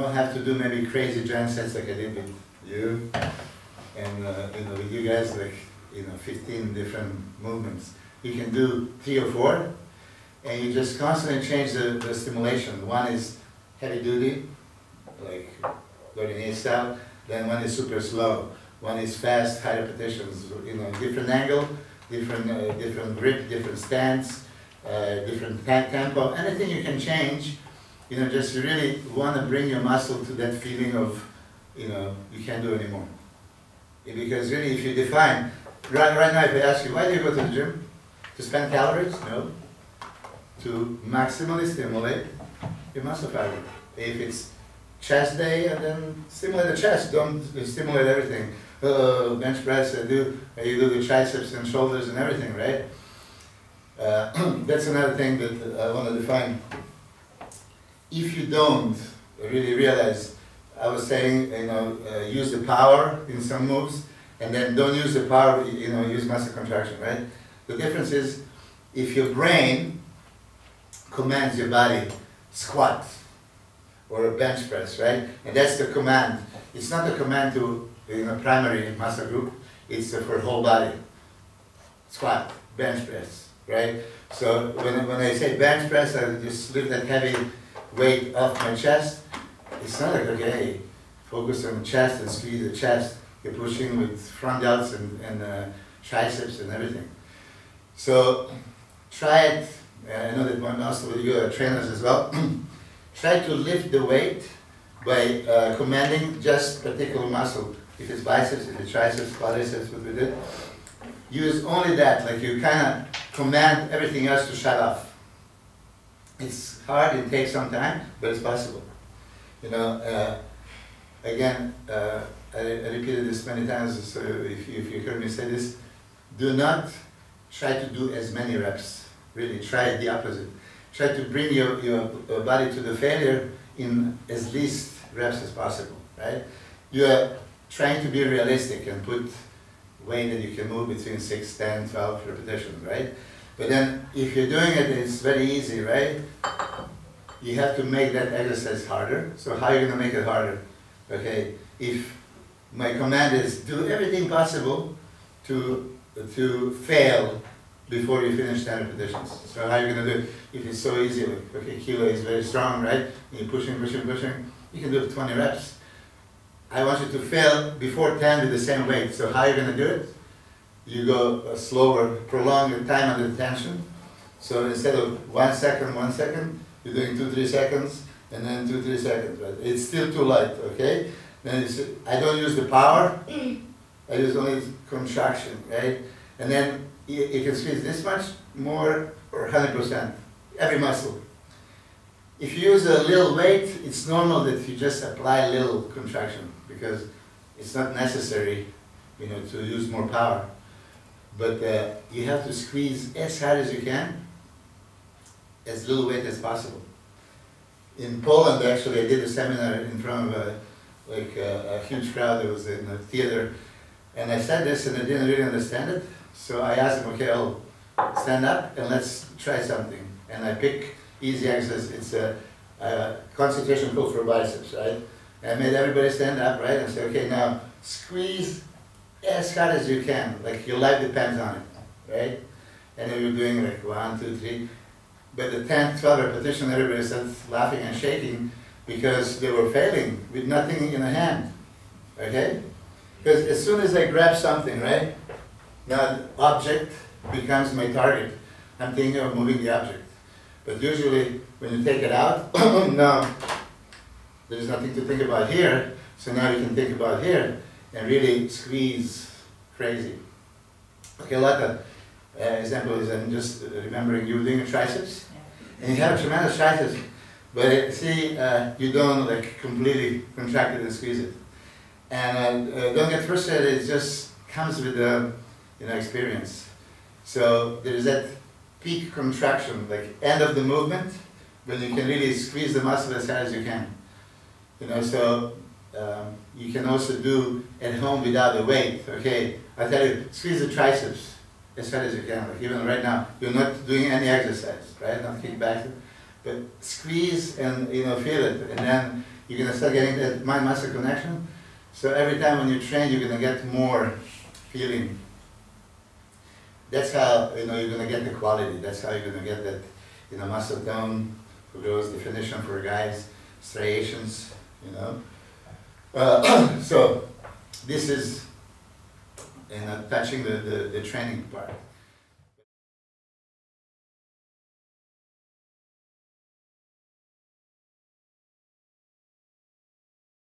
don't have to do maybe crazy giant sets like I did with you, and with you guys, like 15 different movements. You can do 3 or 4, and you just constantly change the stimulation. One is heavy duty, like Gordon style. Then one is super slow. One is fast, high repetitions. Different angle, different grip, different stance, different tempo. Anything you can change. Just you really want to bring your muscle to that feeling of, you can't do anymore. Because really, if you define, right now, if I ask you, why do you go to the gym? To spend calories? No. To maximally stimulate your muscle fiber. If it's chest day, and then stimulate the chest, don't stimulate everything. Bench press, you do the triceps and shoulders and everything, right? That's another thing that I want to define. If you don't really realize, I was saying, use the power in some moves, and then don't use the power, use muscle contraction, right? The difference is, if your brain commands your body, squat, or a bench press, right? And that's the command. It's not a command to primary muscle group, it's for whole body. Squat, bench press, right? So when I say bench press, I just lift that heavy weight off my chest. It's not like, okay, focus on the chest and squeeze the chest. You're pushing with front delts and triceps and everything. So try it. I know that most of you are trainers as well. Try to lift the weight by commanding just particular muscle. If it's biceps, if it's triceps, quadriceps, what we did. Use only that, like you kind of command everything else to shut off. It's hard, it takes some time, but it's possible. Again, I repeated this many times, so if you heard me say this, do not try to do as many reps. Really, try the opposite. Try to bring your body to the failure in as least reps as possible, right? You are trying to be realistic and put weight that you can move between 6, 10, 12 repetitions, right? But then, if you're doing it, it's very easy, right? You have to make that exercise harder. So how are you going to make it harder? Okay, if my command is do everything possible to fail before you finish 10 repetitions. So how are you going to do it? If it's so easy, like, okay, kilo is very strong, right? And you're pushing, pushing, pushing, you can do it 20 reps. I want you to fail before 10 with the same weight. So how are you going to do it? You go slower, prolong the time under tension. So instead of 1 second, you're doing 2-3 seconds, and then 2-3 seconds. Right? It's still too light, okay? Then I don't use the power, I use only contraction, right? And then you can squeeze this much more, or 100%, every muscle. If you use a little weight, it's normal that you just apply a little contraction, because it's not necessary, to use more power. But you have to squeeze as hard as you can, as little weight as possible. In Poland, actually, I did a seminar in front of a huge crowd that was in the theater, and I said this and I didn't really understand it. So I asked them, okay, I'll stand up and let's try something. And I pick easy exercise. It's a concentration pull for biceps, right? And I made everybody stand up, right? And say, okay, now squeeze as hard as you can, like your life depends on it, right? And then you're doing like 1, 2, 3. But the 10th, 12th repetition, everybody started laughing and shaking because they were failing with nothing in the hand, okay? Because as soon as I grab something, right, now the object becomes my target. I'm thinking of moving the object. But usually when you take it out, now there's nothing to think about here, so now you can think about here and really squeeze crazy. Okay, like an example is I'm just remembering you doing a triceps, and you have tremendous triceps, but see, you don't like completely contract it and squeeze it. And don't get frustrated, it just comes with the experience. So there is that peak contraction, like end of the movement, when you can really squeeze the muscle as hard as you can. So you can also do at home without the weight. Okay, I tell you, squeeze the triceps as hard as you can. Like even right now, you're not doing any exercise, right? Not kick back, but squeeze and feel it, and then you're gonna start getting that mind-muscle connection. So every time when you train, you're gonna get more feeling. That's how you're gonna get the quality. That's how you're gonna get that muscle tone for girls, definition for guys, striations. So this is touching the training part.